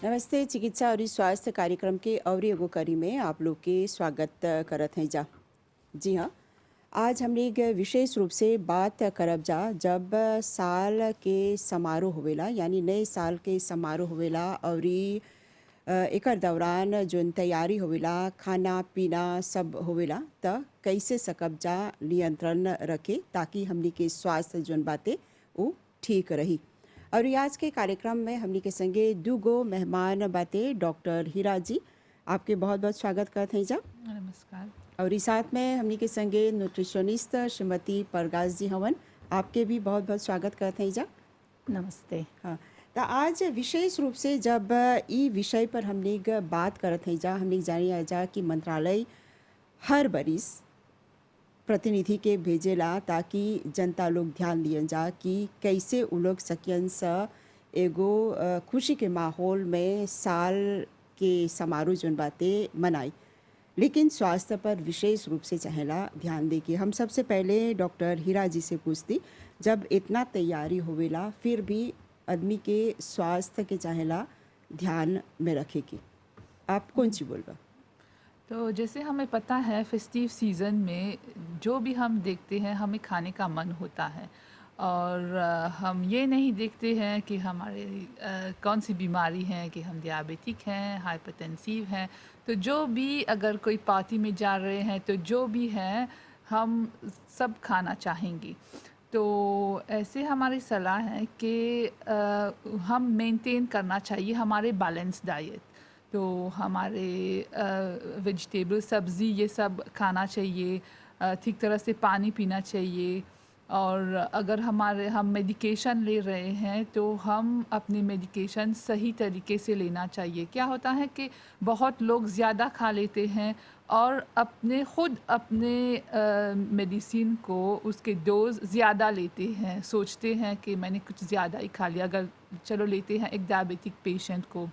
नमस्ते। चिकित्सा और स्वास्थ्य कार्यक्रम के और एगो कड़ी में आप लोग के स्वागत करत हैं जा। जी हाँ, आज हम लोग विशेष रूप से बात करब जा जब साल के समारोह होवेला, यानी नए साल के समारोह होवेला और एकर दौरान जोन तैयारी होवेला, खाना पीना सब होवेला, त कैसे सकब जा नियंत्रण रखे ताकि हमनी के स्वास्थ्य जोन बाते वो ठीक रही। और ये आज के कार्यक्रम में हमनी के संगे दूगो मेहमान बाते। डॉक्टर हीरा जी, आपके बहुत बहुत स्वागत करते हैं जा। नमस्कार। और इस साथ में हमनी के संगे न्यूट्रिशनिस्ट श्रीमती परगाज जी हवन, आपके भी बहुत बहुत स्वागत करते हैं जा। नमस्ते। हाँ, तो आज विशेष रूप से जब ई विषय पर हमनी बात करत हैं जा, हमनी जानी जा कि मंत्रालय हर बरिस प्रतिनिधि के भेजेला ताकि जनता लोग ध्यान दियन जा कि कैसे उ लोग सकियन स एगो खुशी के माहौल में साल के समारोह जोन बाते मनाई। लेकिन स्वास्थ्य पर विशेष रूप से चाहेला ध्यान दे के हम सबसे पहले डॉक्टर हीरा जी से पूछती, जब इतना तैयारी होवेला फिर भी आदमी के स्वास्थ्य के चाहेला ध्यान में रखे की, आप कौन सी बोलबा? तो जैसे हमें पता है फेस्टिव सीज़न में जो भी हम देखते हैं हमें खाने का मन होता है और हम ये नहीं देखते हैं कि हमारे कौन सी बीमारी है, कि हम दियाबेटिक हैं, हाइपरटेंसिव हैं। तो जो भी अगर कोई पार्टी में जा रहे हैं तो जो भी है हम सब खाना चाहेंगे। तो ऐसे हमारी सलाह है कि हम मेंटेन करना चाहिए हमारे बैलेंस डाइट। तो हमारे वेजिटेबल सब्ज़ी ये सब खाना चाहिए, ठीक तरह से पानी पीना चाहिए। और अगर हम मेडिकेशन ले रहे हैं तो हम अपनी मेडिकेशन सही तरीके से लेना चाहिए। क्या होता है कि बहुत लोग ज़्यादा खा लेते हैं और अपने मेडिसिन को उसके डोज ज़्यादा लेते हैं, सोचते हैं कि मैंने कुछ ज़्यादा ही खा लिया। अगर चलो लेते हैं एक डायबिटिक पेशेंट को,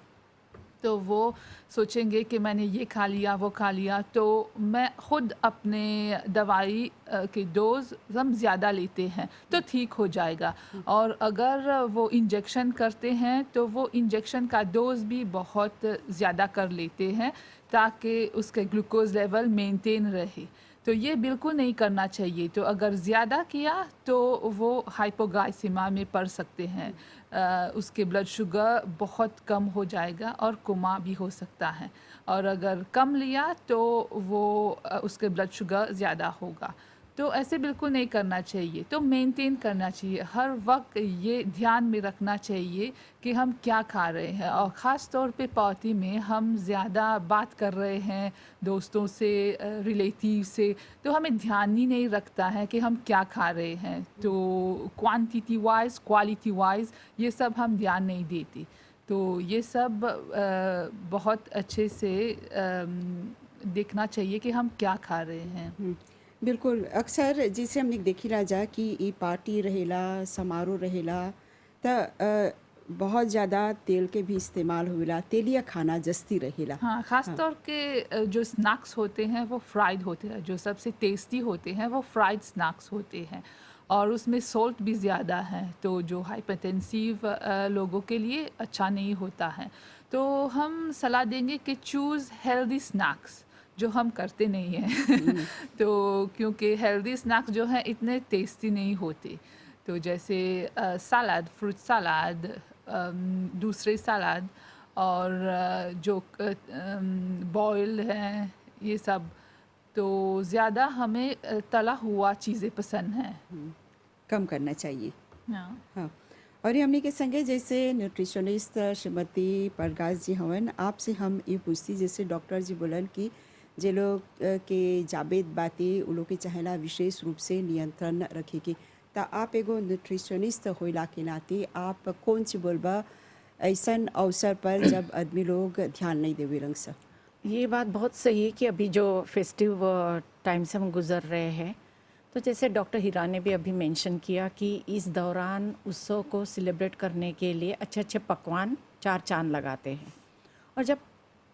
तो वो सोचेंगे कि मैंने ये खा लिया वो खा लिया, तो मैं खुद अपने दवाई के डोज हम ज़्यादा लेते हैं तो ठीक हो जाएगा। और अगर वो इंजेक्शन करते हैं तो वो इंजेक्शन का डोज भी बहुत ज़्यादा कर लेते हैं ताकि उसके ग्लूकोज लेवल मेंटेन रहे। तो ये बिल्कुल नहीं करना चाहिए। तो अगर ज़्यादा किया तो वो हाइपोग्लाइसेमिया में पड़ सकते हैं। उसके ब्लड शुगर बहुत कम हो जाएगा और कोमा भी हो सकता है। और अगर कम लिया तो वो उसके ब्लड शुगर ज़्यादा होगा। तो ऐसे बिल्कुल नहीं करना चाहिए। तो मेंटेन करना चाहिए, हर वक्त ये ध्यान में रखना चाहिए कि हम क्या खा रहे हैं। और ख़ास तौर पे पार्टी में हम ज़्यादा बात कर रहे हैं दोस्तों से, रिलेटिव से, तो हमें ध्यान ही नहीं रखता है कि हम क्या खा रहे हैं। तो क्वांटिटी वाइज क्वालिटी वाइज ये सब हम ध्यान नहीं देते। तो ये सब बहुत अच्छे से देखना चाहिए कि हम क्या खा रहे हैं। बिल्कुल, अक्सर जैसे हमने देखिला जा कि ई पार्टी रहेला, समारोह रहेला, त बहुत ज़्यादा तेल के भी इस्तेमाल होवेला, तेलिया खाना जस्ती रहेला। हाँ, ख़ास हाँ, तौर के जो स्नैक्स होते हैं वो फ्राइड होते हैं। जो सबसे टेस्टी होते हैं वो फ्राइड स्नैक्स होते हैं और उसमें सॉल्ट भी ज़्यादा है, तो जो हाइपरटेंसिव लोगों के लिए अच्छा नहीं होता है। तो हम सलाह देंगे कि चूज़ हेल्दी स्नैक्स, जो हम करते नहीं हैं। हुँ, तो क्योंकि हेल्दी स्नैक्स जो हैं इतने टेस्टी नहीं होते। तो जैसे सलाद, फ्रूट सलाद, दूसरे सलाद, और जो बॉइल्ड हैं ये सब। तो ज़्यादा हमें तला हुआ चीज़ें पसंद हैं। हुँ, कम करना चाहिए। हाँ। हाँ, और ये हमनी के संगे जैसे न्यूट्रिशनिस्ट श्रीमती परगाज जी हवन, आपसे हम ये पूछती, जैसे डॉक्टर जी बोलन कि जे लोग के जावेद बाते उ लोग के चाहेला विशेष रूप से नियंत्रण रखे के, त आप एगो न्यूट्रिशनिस्ट होइला के नाते आप कौन सी बोलबा ऐसन अवसर पर जब आदमी लोग ध्यान नहीं देवे रंग सा? ये बात बहुत सही है कि अभी जो फेस्टिव टाइम से हम गुज़र रहे हैं, तो जैसे डॉक्टर हीरा ने भी अभी मेंशन किया कि इस दौरान उत्सव को सेलिब्रेट करने के लिए अच्छे-अच्छे पकवान चार चाँद लगाते हैं। और जब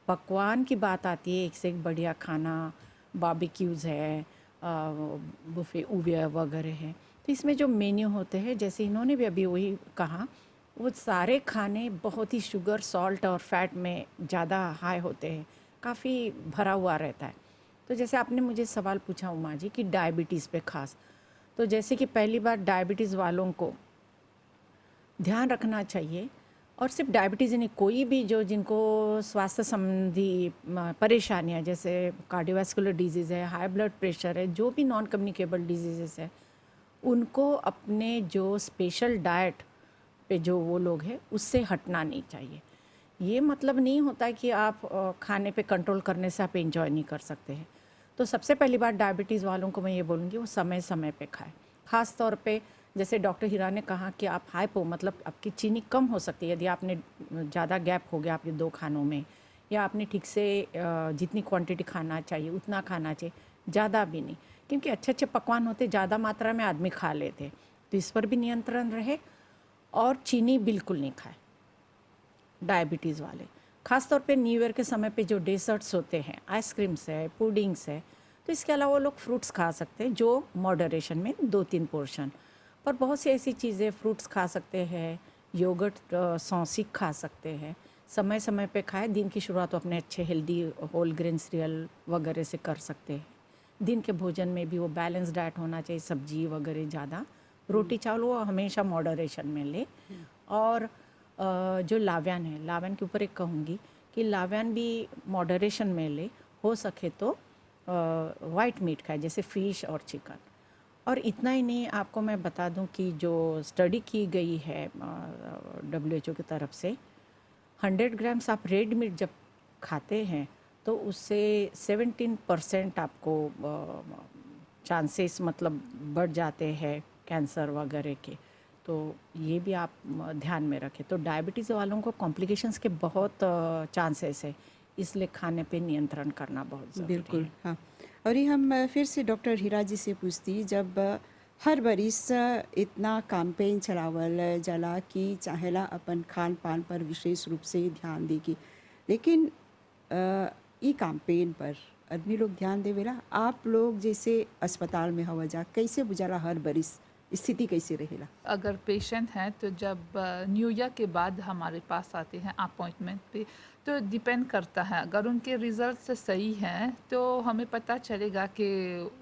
पकवान की बात आती है, एक से एक बढ़िया खाना, बारबेक्यूज़ है, बुफ़े वगैरह है, तो इसमें जो मेन्यू होते हैं, जैसे इन्होंने भी अभी वही कहा वो सारे खाने बहुत ही शुगर, सॉल्ट और फैट में ज़्यादा हाई होते हैं, काफ़ी भरा हुआ रहता है। तो जैसे आपने मुझे सवाल पूछा उमा जी कि डायबिटीज़ पे ख़ास, तो जैसे कि पहली बार डायबिटीज़ वालों को ध्यान रखना चाहिए, और सिर्फ डायबिटीज़ ही नहीं, कोई भी जो जिनको स्वास्थ्य संबंधी परेशानियां जैसे कार्डियोवैस्कुलर डिजीज़ है, हाई ब्लड प्रेशर है, जो भी नॉन कम्युनिकेबल डिजीज़ है, उनको अपने जो स्पेशल डाइट पे जो वो लोग हैं उससे हटना नहीं चाहिए। ये मतलब नहीं होता कि आप खाने पे कंट्रोल करने से आप एंजॉय नहीं कर सकते हैं। तो सबसे पहली बात डायबिटीज़ वालों को मैं ये बोलूँगी वो समय समय पे खाएं। ख़ास तौर पे जैसे डॉक्टर हीरा ने कहा कि आप हाइपो मतलब आपकी चीनी कम हो सकती है यदि आपने ज़्यादा गैप हो गया आपके 2 खानों में, या आपने ठीक से जितनी क्वांटिटी खाना चाहिए उतना खाना चाहिए, ज़्यादा भी नहीं, क्योंकि अच्छे अच्छे पकवान होते ज़्यादा मात्रा में आदमी खा लेते, तो इस पर भी नियंत्रण रहे। और चीनी बिल्कुल नहीं खाए डायबिटीज़ वाले। ख़ास तौर पे न्यू ईयर के समय पे जो डेजर्ट्स होते हैं, आइसक्रीम्स है, पुडिंग्स है, तो इसके अलावा वो लोग फ्रूट्स खा सकते हैं जो मॉडरेशन में 2-3 पोर्शन, पर बहुत सी ऐसी चीज़ें फ्रूट्स खा सकते हैं, योगर्ट सौंसिक खा सकते हैं, समय समय पे खाएं। दिन की शुरुआत तो अपने अच्छे हेल्दी होल ग्रेन सीरियल वगैरह से कर सकते हैं। दिन के भोजन में भी वो बैलेंस डाइट होना चाहिए, सब्जी वगैरह ज़्यादा, रोटी चावल वो हमेशा मॉडरेशन में ले। और जो लाव्यान है, लाव्यान के ऊपर एक कहूँगी कि लाव्यान भी मॉडरेशन में ले, हो सके तो वाइट मीट खाए जैसे फ़िश और चिकन। और इतना ही नहीं, आपको मैं बता दूं कि जो स्टडी की गई है WHO की तरफ से, 100 ग्राम्स आप रेड मीट जब खाते हैं तो उससे 17% आपको चांसेस मतलब बढ़ जाते हैं कैंसर वगैरह के। तो ये भी आप ध्यान में रखें। तो डायबिटीज़ वालों को कॉम्प्लिकेशंस के बहुत चांसेस है, इसलिए खाने पे नियंत्रण करना बहुत ज़रूरी बिल्कुल, है। हाँ। और ये हम फिर से डॉक्टर हीरा जी से पूछती, जब हर बरिस इतना कैंपेन चलावल जाला कि चाहेला अपन खान पान पर विशेष रूप से ध्यान देगी, लेकिन ई कैंपेन पर आदमी लोग ध्यान देवेला। आप लोग जैसे अस्पताल में हवा जा, कैसे बुझाला हर बरिस स्थिति कैसे रहेला? अगर पेशेंट हैं तो जब न्यू ईयर के बाद हमारे पास आते हैं अपॉइंटमेंट पे, तो डिपेंड करता है। अगर उनके रिजल्ट से सही हैं तो हमें पता चलेगा कि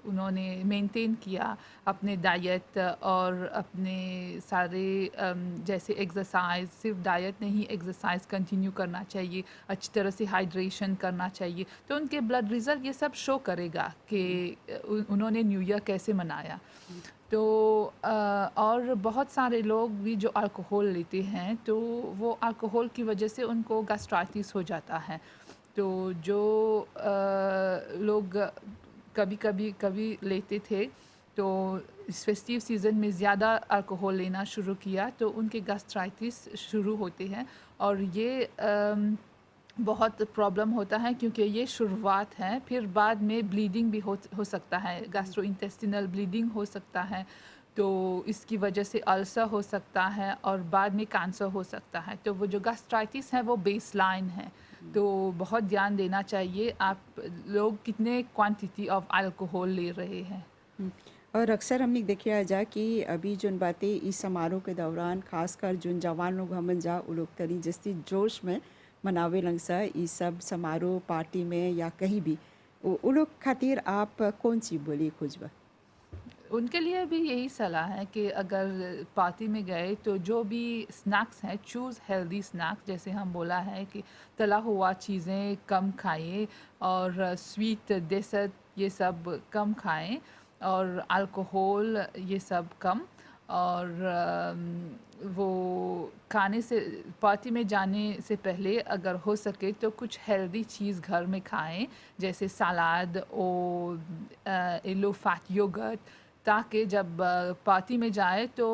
उन्होंने मेंटेन किया अपने डाइट और अपने सारे जैसे एक्सरसाइज, सिर्फ डाइट नहीं, एक्सरसाइज कंटिन्यू करना चाहिए, अच्छी तरह से हाइड्रेशन करना चाहिए, तो उनके ब्लड रिजल्ट ये सब शो करेगा कि उन्होंने न्यू ईयर कैसे मनाया। तो और बहुत सारे लोग भी जो अल्कोहल लेते हैं तो वो अल्कोहल की वजह से उनको गैस्ट्राइटिस हो जाता है। तो जो लोग कभी लेते थे तो इस फेस्टिव सीज़न में ज़्यादा अल्कोहल लेना शुरू किया तो उनके गैस्ट्राइटिस शुरू होते हैं। और ये बहुत प्रॉब्लम होता है क्योंकि ये शुरुआत है, फिर बाद में ब्लीडिंग भी हो सकता है, गैस्ट्रोइंटेस्टिनल ब्लीडिंग हो सकता है, तो इसकी वजह से अल्सर हो सकता है और बाद में कैंसर हो सकता है। तो वो जो गैस्ट्राइटिस है वो बेसलाइन है, तो बहुत ध्यान देना चाहिए आप लोग कितने क्वांटिटी ऑफ अल्कोहल ले रहे हैं। हम्म। और अक्सर हमने देखिया जा कि अभी जोन बातें इस समारोह के दौरान खासकर जोन जवान लोग हमन जा उ लोग तनी जस्ती जोश में मनावे लंग सा ई सब समारोह पार्टी में या कहीं भी, उ लोग खातिर आप कौन सी बोली खोजबा? उनके लिए भी यही सलाह है कि अगर पार्टी में गए तो जो भी स्नैक्स हैं, चूज़ हेल्दी स्नैक्स, जैसे हम बोला है कि तला हुआ चीज़ें कम खाएं और स्वीट डेसर्ट ये सब कम खाएं और अल्कोहल ये सब कम। और वो खाने से, पार्टी में जाने से पहले अगर हो सके तो कुछ हेल्दी चीज़ घर में खाएं, जैसे सलाद और लो फैट योगर्ट, ताकि जब पार्टी में जाए तो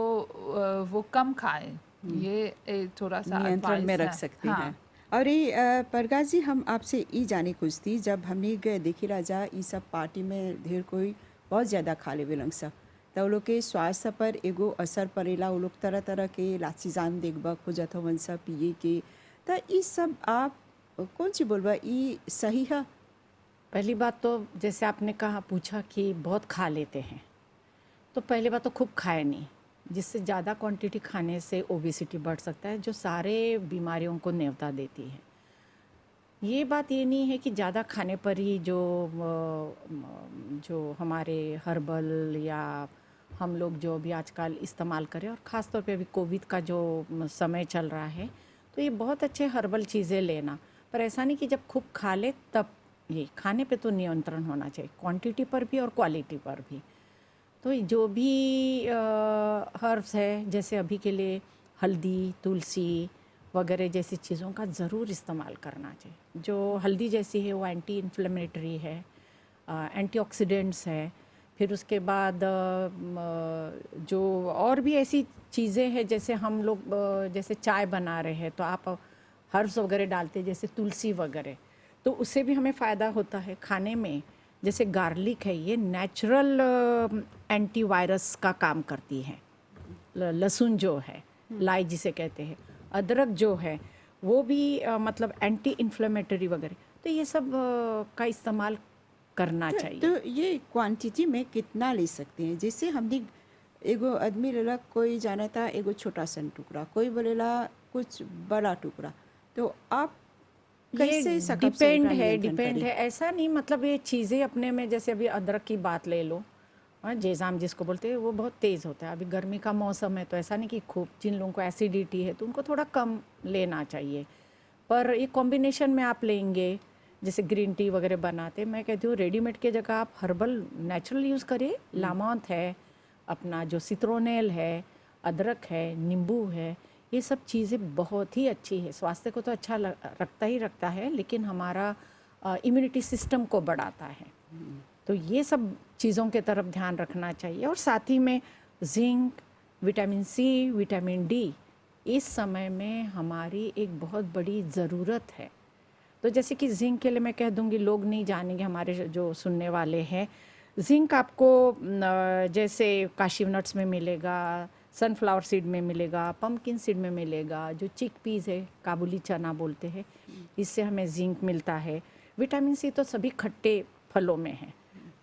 वो कम खाएं। ये थोड़ा सा नियंत्रण में एडवाइस रख है। सकते हाँ। हैं। और ये परगाजी जी, हम आपसे ई जाने खुजती, जब हमने गए देखी राजा ई सब पार्टी में ढेर कोई बहुत ज़्यादा खा लेवे लंग सा, तो वो लोग के स्वास्थ्य पर एगो असर पड़ेला। वो लोग तरह तरह के लाचीजान देखबा खोजत हवन सा पिए के, तो ई सब आप कौन सी बोलबा ई सही है? पहली बात तो जैसे आपने कहा पूछा कि बहुत खा लेते हैं, तो पहली बात तो खूब खाए नहीं, जिससे ज़्यादा क्वांटिटी खाने से ओबेसिटी बढ़ सकता है, जो सारे बीमारियों को न्योता देती है। ये बात ये नहीं है कि ज़्यादा खाने पर ही जो हमारे हर्बल या हम लोग जो भी आजकल इस्तेमाल करें, और ख़ास तौर पे अभी कोविड का जो समय चल रहा है, तो ये बहुत अच्छे हर्बल चीज़ें लेना, पर ऐसा नहीं कि जब खूब खा ले तब। ये खाने पे तो नियंत्रण होना चाहिए, क्वांटिटी पर भी और क्वालिटी पर भी। तो जो भी हर्ब्स है, जैसे अभी के लिए हल्दी, तुलसी वगैरह जैसी चीज़ों का ज़रूर इस्तेमाल करना चाहिए। जो हल्दी जैसी है वो एंटी इन्फ्लेमेटरी है, एंटीऑक्सीडेंट्स है। फिर उसके बाद जो और भी ऐसी चीज़ें हैं, जैसे हम लोग जैसे चाय बना रहे हैं तो आप हर्ब्स वगैरह डालते हैं, जैसे तुलसी वगैरह, तो उससे भी हमें फ़ायदा होता है खाने में। जैसे गार्लिक है, ये नेचुरल एंटीवायरस का काम करती है। लहसुन जो है, लाई जिसे कहते हैं, अदरक जो है वो भी मतलब एंटी इन्फ्लेमेटरी वगैरह, तो ये सब का इस्तेमाल करना चाहिए। तो ये क्वांटिटी में कितना ले सकते हैं? जैसे हमने एगो आदमी लेला, कोई जाना था एगो छोटा सा टुकड़ा, कोई बोलेला कुछ बड़ा टुकड़ा, तो आप ये कैसे सकब से एकरा नियंत्रण डिपेंड करी? है, ऐसा नहीं, मतलब ये चीज़ें अपने में, जैसे अभी अदरक की बात ले लो, हाँ, जेज़ाम जिसको बोलते हैं, वो बहुत तेज़ होता है। अभी गर्मी का मौसम है तो ऐसा नहीं कि खूब, जिन लोगों को एसिडिटी है तो उनको थोड़ा कम लेना चाहिए। पर ये कॉम्बिनेशन में आप लेंगे, जैसे ग्रीन टी वगैरह बनाते, मैं कहती हूँ रेडीमेड के जगह आप हर्बल नेचुरल यूज़ करिए। लामौंथ है, अपना जो सिट्रोनेल है, अदरक है, नींबू है, ये सब चीज़ें बहुत ही अच्छी है। स्वास्थ्य को तो अच्छा रखता ही रखता है, लेकिन हमारा इम्यूनिटी सिस्टम को बढ़ाता है। तो ये सब चीज़ों के तरफ ध्यान रखना चाहिए। और साथ ही में zinc, vitamin C, vitamin D इस समय में हमारी एक बहुत बड़ी ज़रूरत है। तो जैसे कि जिंक के लिए मैं कह दूंगी, लोग नहीं जानेंगे हमारे जो सुनने वाले हैं, जिंक आपको जैसे काशिव नट्स में मिलेगा, सनफ्लावर सीड में मिलेगा, पम्पकिन सीड में मिलेगा, जो चिक पीज़ है, काबुली चना बोलते हैं, इससे हमें जिंक मिलता है। विटामिन सी तो सभी खट्टे फलों में है।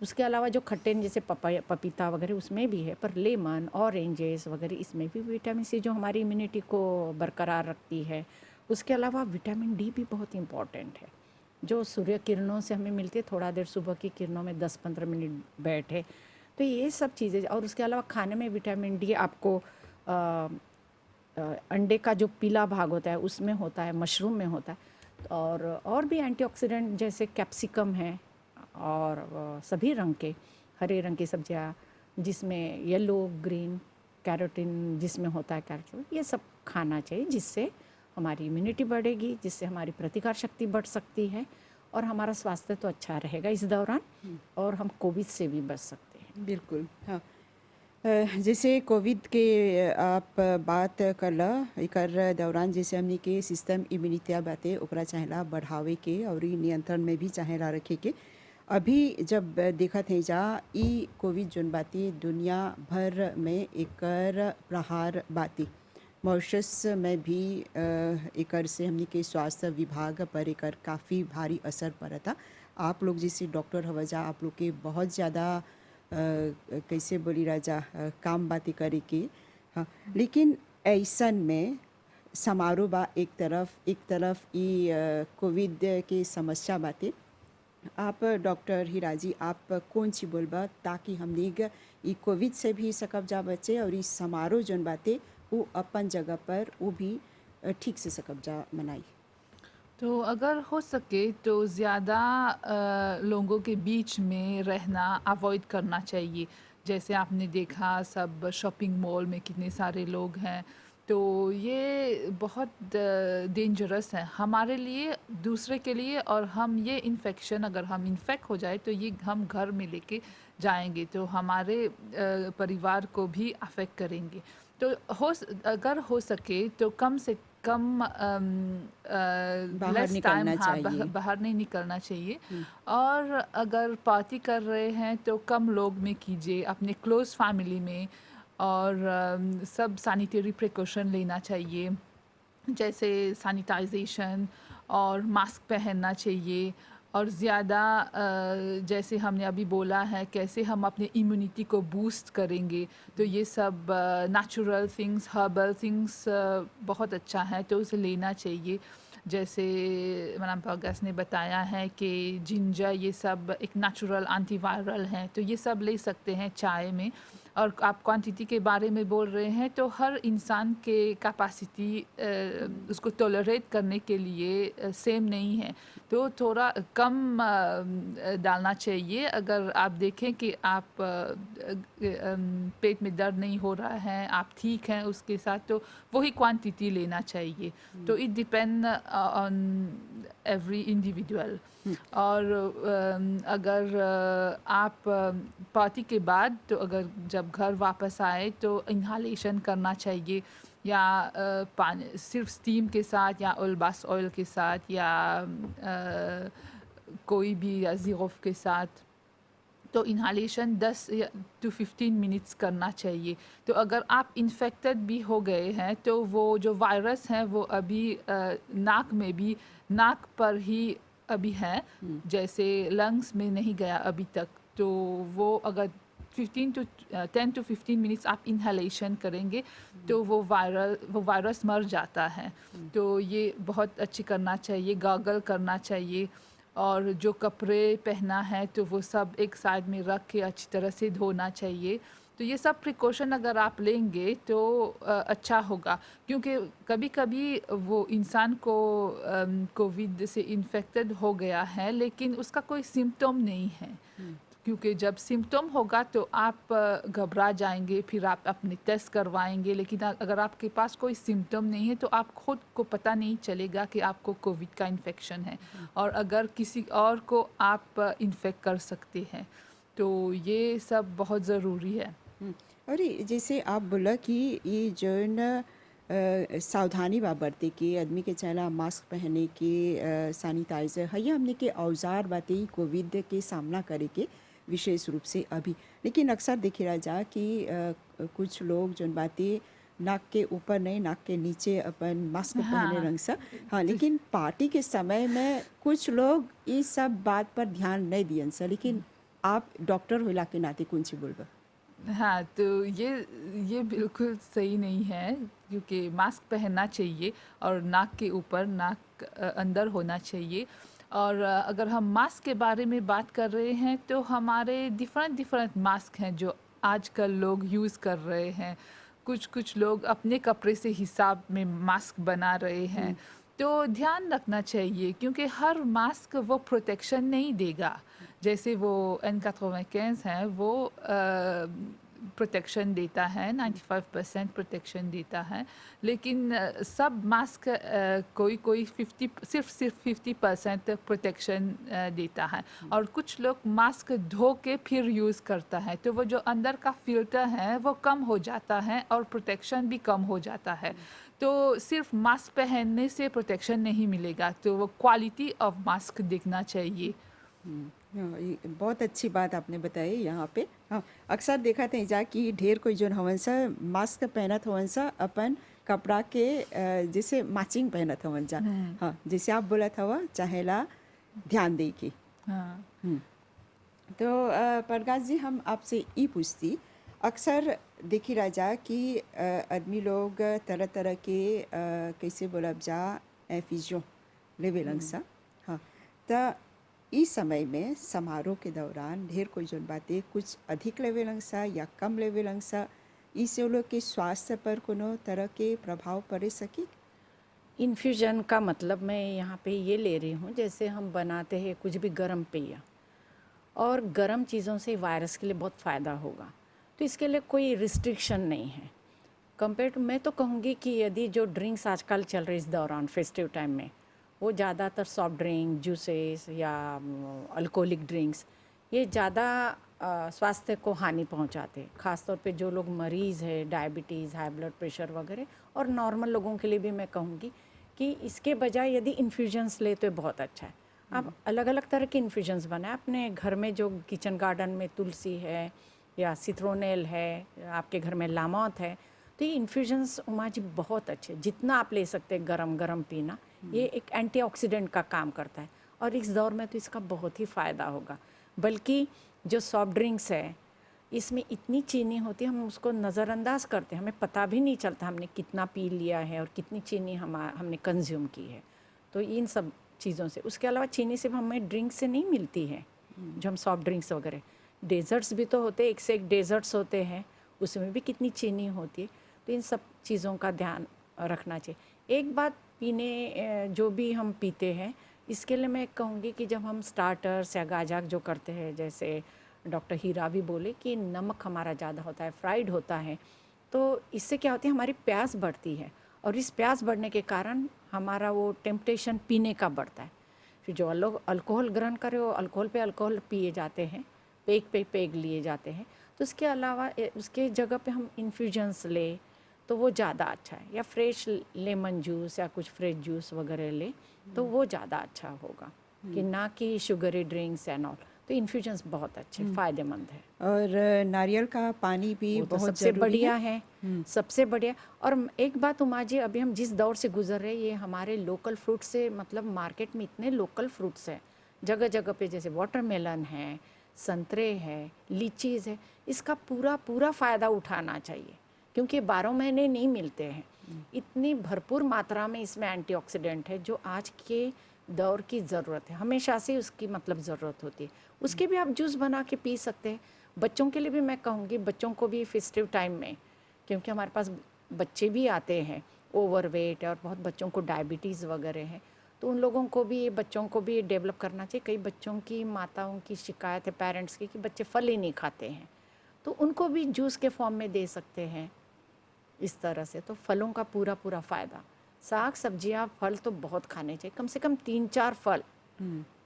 उसके अलावा जो खट्टे जैसे पपीता वगैरह उसमें भी है, पर लेमन, ऑरेंजेस वगैरह इसमें भी विटामिन सी जो हमारी इम्यूनिटी को बरकरार रखती है। उसके अलावा विटामिन डी भी बहुत इम्पॉर्टेंट है, जो सूर्य किरणों से हमें मिलती है। थोड़ा देर सुबह की किरणों में 10-15 मिनट बैठे, तो ये सब चीज़ें। और उसके अलावा खाने में विटामिन डी आपको अंडे का जो पीला भाग होता है उसमें होता है, मशरूम में होता है, और भी एंटीऑक्सीडेंट जैसे कैप्सिकम है, और सभी रंग के, हरे रंग की सब्जियां जिसमें येलो, ग्रीन, कैरोटीन जिसमें होता है, कैरोटीन, ये सब खाना चाहिए, जिससे हमारी इम्यूनिटी बढ़ेगी, जिससे हमारी प्रतिकार शक्ति बढ़ सकती है, और हमारा स्वास्थ्य तो अच्छा रहेगा इस दौरान, और हम कोविड से भी बच सकते हैं। बिल्कुल, हाँ। जैसे कोविड के आप बात करला, एकर दौरान जैसे हमनी के सिस्टम इम्यूनिटी बाते ओकरा चाहेला बढ़ावे के और ई नियंत्रण में भी चाहेला रखे के। अभी जब देखत है जा ई कोविड जोन बाती दुनिया भर में एकर प्रहार बाती, मॉरिशस में भी एकर से हमनी के स्वास्थ्य विभाग पर एकर काफ़ी भारी असर पड़ता। आप लोग जैसे डॉक्टर हवा जा, आप लोग के बहुत ज़्यादा कैसे बोली राजा काम बातें करे के, हाँ। लेकिन ऐसन में समारोह बा एक तरफ ई कोविड के समस्या बातें। आप डॉक्टर हिराजी, आप कौन सी बोलबा ताकि हमने ई कोविड से भी सकब जा बचे, और इस समारोह जोन बातें वो अपन जगह पर वो भी ठीक से सकब जा मनाई? तो अगर हो सके तो ज़्यादा लोगों के बीच में रहना अवॉइड करना चाहिए। जैसे आपने देखा सब शॉपिंग मॉल में कितने सारे लोग हैं, तो ये बहुत डेंजरस है हमारे लिए, दूसरे के लिए। और हम ये इन्फेक्शन, अगर हम इन्फेक्ट हो जाए तो ये हम घर में लेके जाएंगे, तो हमारे परिवार को भी अफेक्ट करेंगे। तो अगर हो सके तो कम से कम बाहर लेस टाइम, निकलना हाँ, चाहिए। बाहर नहीं निकलना चाहिए। और अगर पार्टी कर रहे हैं तो कम लोग में कीजिए, अपने क्लोज फैमिली में। और सब सैनिटरी प्रिकॉशन लेना चाहिए, जैसे सैनिटाइजेशन और मास्क पहनना चाहिए। और ज़्यादा जैसे हमने अभी बोला है कैसे हम अपने इम्यूनिटी को बूस्ट करेंगे, तो ये सब नेचुरल थिंग्स, हर्बल थिंग्स बहुत अच्छा है, तो उसे लेना चाहिए। जैसे मैडम पॉगस ने बताया है कि जिंजर ये सब एक नेचुरल एंटीवायरल है, तो ये सब ले सकते हैं चाय में। और आप क्वांटिटी के बारे में बोल रहे हैं, तो हर इंसान के कैपेसिटी उसको टॉलरेट करने के लिए सेम नहीं है, तो थोड़ा कम डालना चाहिए। अगर आप देखें कि आप पेट में दर्द नहीं हो रहा है, आप ठीक हैं उसके साथ, तो वही क्वांटिटी लेना चाहिए। तो it depend on every individual. और अगर आप पार्टी के बाद, तो अगर जब घर वापस आए तो इन्हालेशन करना चाहिए, या पानी सिर्फ स्टीम के साथ, या ओलबास ऑयल के साथ, या कोई भी, या ज़ीरोफ के साथ। तो इन्हालेशन 10 to 15 मिनट्स करना चाहिए। तो अगर आप इन्फेक्टेड भी हो गए हैं, तो वो जो वायरस है वो अभी नाक में भी, नाक पर ही अभी है, जैसे लंग्स में नहीं गया अभी तक। तो वो अगर 10 to 15 मिनट्स आप इन्हालेशन करेंगे, तो वो वायरस मर जाता है। तो ये बहुत अच्छी करना चाहिए, गागल करना चाहिए। और जो कपड़े पहना है तो वो सब एक साइड में रख के अच्छी तरह से धोना चाहिए। तो ये सब प्रिकॉशन अगर आप लेंगे तो अच्छा होगा, क्योंकि कभी कभी वो इंसान को कोविड से इन्फेक्टेड हो गया है, लेकिन उसका कोई सिम्टम नहीं है। क्योंकि जब सिम्टम होगा तो आप घबरा जाएंगे, फिर आप अपने टेस्ट करवाएंगे, लेकिन अगर आपके पास कोई सिम्टम नहीं है तो आप खुद को पता नहीं चलेगा कि आपको कोविड का इन्फेक्शन है, और अगर किसी और को आप इन्फेक्ट कर सकते हैं। तो ये सब बहुत ज़रूरी है। और जैसे आप बोला कि ये जो न सावधानी बा बरते के, आदमी के चला मास्क पहने के, सैनिटाइज़र है, ये हमने के औजार बाते ही कोविड के सामना करे के विशेष रूप से अभी। लेकिन अक्सर देखे रहा जा कि कुछ लोग जो बातें नाक के ऊपर नहीं, नाक के नीचे अपन मास्क पहने रंग सा। हाँ, लेकिन पार्टी के समय में कुछ लोग इस सब बात पर ध्यान नहीं दियन सा। लेकिन आप डॉक्टर होला के नाते कौन सी बोलबा? हाँ, तो ये बिल्कुल सही नहीं है, क्योंकि मास्क पहनना चाहिए और नाक के ऊपर, नाक अंदर होना चाहिए। और अगर हम मास्क के बारे में बात कर रहे हैं, तो हमारे डिफरेंट मास्क हैं जो आजकल लोग यूज़ कर रहे हैं। कुछ लोग अपने कपड़े से हिसाब में मास्क बना रहे हैं। तो ध्यान रखना चाहिए, क्योंकि हर मास्क वो प्रोटेक्शन नहीं देगा। जैसे वो N95 है, वो प्रोटेक्शन देता है, 95% प्रोटेक्शन देता है, लेकिन सब मास्क कोई सिर्फ 50% प्रोटेक्शन देता है। और कुछ लोग मास्क धो के फिर यूज़ करता है, तो वो जो अंदर का फिल्टर है वो कम हो जाता है और प्रोटेक्शन भी कम हो जाता है। तो सिर्फ मास्क पहनने से प्रोटेक्शन नहीं मिलेगा, तो वो क्वालिटी ऑफ मास्क देखना चाहिए। हाँ, ये बहुत अच्छी बात आपने बताई यहाँ पे। हाँ, अक्सर देखा था जा कि ढेर कोई जो हवन सा मास्क पहनत हवन सा अपन कपड़ा के जैसे मैचिंग पहनत हवन जा। हाँ, जैसे आप बोला था चाहेला ध्यान दे के। हाँ। तो प्रकाश जी, हम आपसे ये पूछती, अक्सर देखी रहा जा कि आदमी लोग तरह तरह के कैसे बोलब जा एफिजो लेवेलंग सा। हाँ, तो इस समय में समारोह के दौरान ढेर कोई जोन बातें कुछ अधिक लेवेलंग सा या कम लेवेलंग सा, इससे लोग के स्वास्थ्य पर कोनो तरह के प्रभाव पड़े सकी? इन्फ्यूजन का मतलब मैं यहाँ पे ये ले रही हूँ, जैसे हम बनाते हैं कुछ भी गर्म पेय, और गर्म चीज़ों से वायरस के लिए बहुत फ़ायदा होगा, तो इसके लिए कोई रिस्ट्रिक्शन नहीं है। कंपेयर टू, मैं तो कहूँगी कि यदि जो ड्रिंक्स आजकल चल रही इस दौरान फेस्टिव टाइम में, वो ज़्यादातर सॉफ्ट ड्रिंक, जूसेस या अल्कोहलिक ड्रिंक्स, ये ज़्यादा स्वास्थ्य को हानि पहुंचाते हैं। ख़ासतौर पे जो लोग मरीज़ है, डायबिटीज़, हाई ब्लड प्रेशर वगैरह, और नॉर्मल लोगों के लिए भी मैं कहूँगी कि इसके बजाय यदि इन्फ्यूजन्स ले तो बहुत अच्छा है। आप अलग अलग तरह के इन्फ्यूजन्स बनाएं अपने घर में। जो किचन गार्डन में तुलसी है या सिट्रोनेल है, आपके घर में लामौत है, तो ये इन्फ्यूजन्स उमा जी बहुत अच्छे, जितना आप ले सकते हैं गरम गरम पीना। ये एक एंटीऑक्सीडेंट का काम करता है और इस दौर में तो इसका बहुत ही फ़ायदा होगा। बल्कि जो सॉफ्ट ड्रिंक्स है, इसमें इतनी चीनी होती है, हम उसको नज़रअंदाज करते हैं, हमें पता भी नहीं चलता हमने कितना पी लिया है और कितनी चीनी हमने कंज्यूम की है। तो इन सब चीज़ों से, उसके अलावा चीनी सिर्फ हमें ड्रिंक से नहीं मिलती है, जो हम सॉफ्ट ड्रिंक्स वगैरह, डेजर्ट्स भी तो होते हैं, एक से एक डेजर्ट्स होते हैं, उसमें भी कितनी चीनी होती है। तो इन सब चीज़ों का ध्यान रखना चाहिए। एक बात, पीने जो भी हम पीते हैं, इसके लिए मैं कहूँगी कि जब हम स्टार्टर्स या गाजक जो करते हैं, जैसे डॉक्टर हीरा भी बोले कि नमक हमारा ज़्यादा होता है, फ्राइड होता है, तो इससे क्या होती है, हमारी प्यास बढ़ती है और इस प्यास बढ़ने के कारण हमारा वो टेम्पटेशन पीने का बढ़ता है। फिर जो लोग अल्कोहल ग्रहण करे वो अल्कोहल पे अल्कोहल पिए जाते हैं, पेग पे पेग लिए जाते हैं। तो उसके अलावा उसके जगह पे हम इन्फ्यूजन्स ले तो वो ज़्यादा अच्छा है, या फ्रेश लेमन जूस या कुछ फ्रेश जूस वगैरह ले तो वो ज़्यादा अच्छा होगा, कि ना कि शुगरी ड्रिंक्स एंड ऑल। तो इन्फ्यूजन्स बहुत अच्छे फ़ायदेमंद है। और नारियल का पानी भी वो तो बहुत सबसे ज़रूरी बढ़िया है। है, सबसे बढ़िया। और एक बात उमा जी, अभी हम जिस दौर से गुजर रहे हैं, ये हमारे लोकल फ्रूट से, मतलब मार्केट में इतने लोकल फ्रूट्स हैं जगह जगह पे, जैसे वाटरमेलन है, संतरे है, लीचीज़ है, इसका पूरा पूरा फ़ायदा उठाना चाहिए, क्योंकि 12 महीने नहीं मिलते हैं। इतनी भरपूर मात्रा में इसमें एंटीऑक्सीडेंट है, जो आज के दौर की ज़रूरत है, हमेशा से उसकी मतलब ज़रूरत होती है। उसके भी आप जूस बना के पी सकते हैं। बच्चों के लिए भी मैं कहूँगी, बच्चों को भी फेस्टिव टाइम में, क्योंकि हमारे पास बच्चे भी आते हैं ओवरवेट, और बहुत बच्चों को डायबिटीज़ वगैरह है, तो उन लोगों को भी, बच्चों को भी डेवलप करना चाहिए। कई बच्चों की, माताओं की शिकायत है पेरेंट्स की कि बच्चे फल ही नहीं खाते हैं, तो उनको भी जूस के फॉर्म में दे सकते हैं इस तरह से। तो फलों का पूरा पूरा फ़ायदा, साग सब्जियां फल तो बहुत खाने चाहिए, कम से कम 3-4 फल।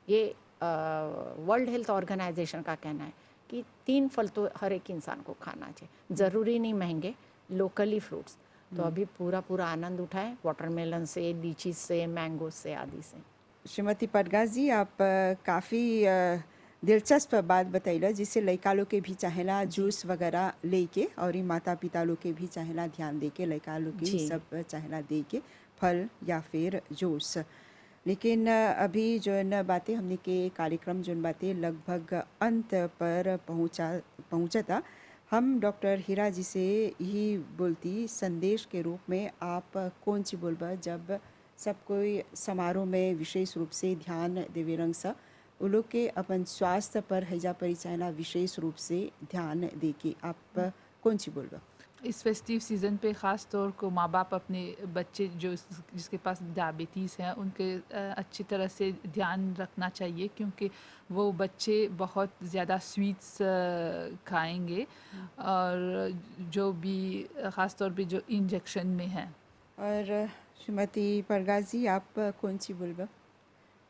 ये वर्ल्ड हेल्थ ऑर्गेनाइजेशन का कहना है कि 3 फल तो हर एक इंसान को खाना चाहिए, ज़रूरी नहीं महंगे, लोकली फ्रूट्स। तो अभी पूरा पूरा आनंद उठाएं, वाटरमेलन से, लीची से, मैंगो से, आदि से। श्रीमती पटगास जी, आप काफ़ी दिलचस्प बात बतैला, जिससे लड़का लोग के भी चाहेला जूस वगैरह लेके, और ई माता पिता लोग के भी चाहेला ध्यान दे के, लड़का लोग के जी। सब चाहेला दे के फल या फिर जूस। लेकिन अभी जो है न बातें हमने के कार्यक्रम जो बातें लगभग अंत पर पहुँचता। हम डॉक्टर हीरा जी से यही बोलती, संदेश के रूप में आप कौन सी बोलबा, जब सब कोई समारोह में विशेष रूप से ध्यान देवे रंग सा, वो लोग के अपन स्वास्थ्य पर हैजा परिचालना विशेष रूप से ध्यान दे के, आप कौन सी बोलबा? इस फेस्टिव सीज़न पे ख़ास तौर को माँ बाप अपने बच्चे जिसके पास डायबिटीज़ है उनके अच्छी तरह से ध्यान रखना चाहिए, क्योंकि वो बच्चे बहुत ज़्यादा स्वीट्स खाएंगे, और जो भी ख़ास तौर पे जो इंजेक्शन में है। और श्रीमती परगाज जी, आप कौन सी बोलबा?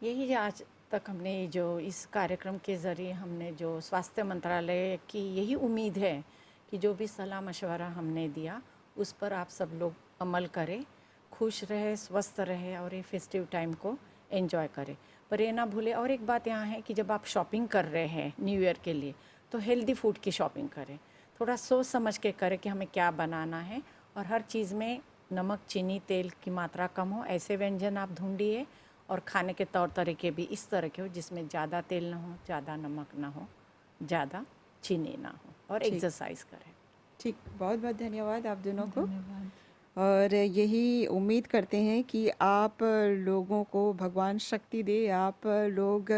यही आज तक हमने जो इस कार्यक्रम के ज़रिए हमने जो स्वास्थ्य मंत्रालय की यही उम्मीद है कि जो भी सलाह मशवरा हमने दिया उस पर आप सब लोग अमल करें, खुश रहे, स्वस्थ रहे और ये फेस्टिव टाइम को एंजॉय करें। पर ये ना भूलें, और एक बात यहाँ है कि जब आप शॉपिंग कर रहे हैं न्यू ईयर के लिए, तो हेल्दी फूड की शॉपिंग करें, थोड़ा सोच समझ के करें कि हमें क्या बनाना है, और हर चीज़ में नमक, चीनी, तेल की मात्रा कम हो, ऐसे व्यंजन आप ढूंढिए, और खाने के तौर तरीके भी इस तरह के हो जिसमें ज़्यादा तेल ना हो, ज़्यादा नमक ना हो, ज़्यादा चीनी ना हो, और ठीक। एक्सरसाइज करें। ठीक, बहुत बहुत धन्यवाद आप दोनों को। धन्यवाद। और यही उम्मीद करते हैं कि आप लोगों को भगवान शक्ति दे। आप लोग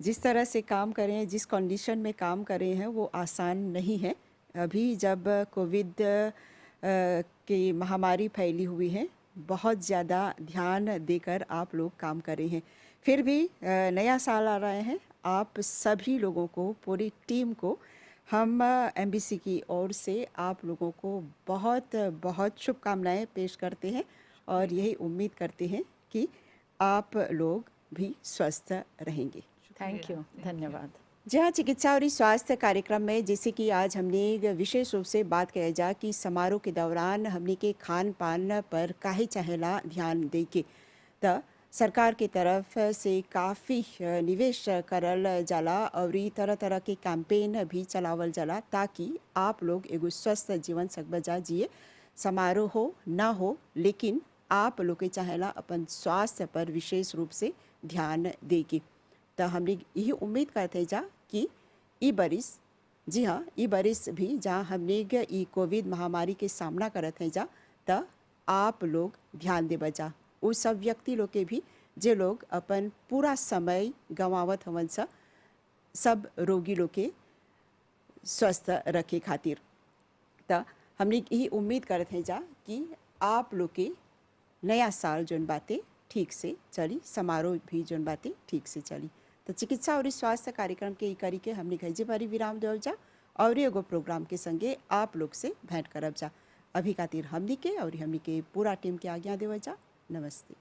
जिस तरह से काम करें, जिस कंडीशन में काम कर रहे हैं, वो आसान नहीं है। अभी जब कोविड की महामारी फैली हुई है, बहुत ज़्यादा ध्यान देकर आप लोग काम कर रहे हैं। फिर भी नया साल आ रहा है, आप सभी लोगों को, पूरी टीम को, हम एमबीसी की ओर से आप लोगों को बहुत बहुत शुभकामनाएं पेश करते हैं, और यही उम्मीद करते हैं कि आप लोग भी स्वस्थ रहेंगे। थैंक यू, धन्यवाद। जी हाँ, चिकित्सा और स्वास्थ्य कार्यक्रम में जैसे कि आज हमने विशेष रूप से बात किया जा कि समारोह के दौरान हमने के खान पान पर काहे चाहेला ध्यान दे के, त सरकार के तरफ से काफ़ी निवेश करल जाला, और ई तरह तरह के कैंपेन भी चलावल जाला, ताकि आप लोग एगो स्वस्थ जीवन सकबजा जिए। समारोह हो ना हो, लेकिन आप लोग के चाहेला अपन स्वास्थ्य पर विशेष रूप से ध्यान दे के। तो हमने यही उम्मीद करते जा कि ई बरिस, जी हाँ, ई बरिस भी जहाँ हमने ई कोविड महामारी के सामना करत हैं जा, तो आप लोग ध्यान देव जा उस सब व्यक्ति लोग के भी जे लोग अपन पूरा समय गंवावत हवन सा सब रोगी लोग के स्वस्थ रखे खातिर। तो हमने यही उम्मीद करते हैं जा कि आप लोग के नया साल जोन बातें ठीक से चली, समारोह भी जोन बातें ठीक से चली। तो चिकित्सा और स्वास्थ्य कार्यक्रम के ई करी के हमने घजे भरी विराम देवल जा और एगो प्रोग्राम के संगे आप लोग से भेंट करब जा। अभी खातिर हमनी के और हमनी के पूरा टीम के आज्ञा देवल जा। नमस्ते।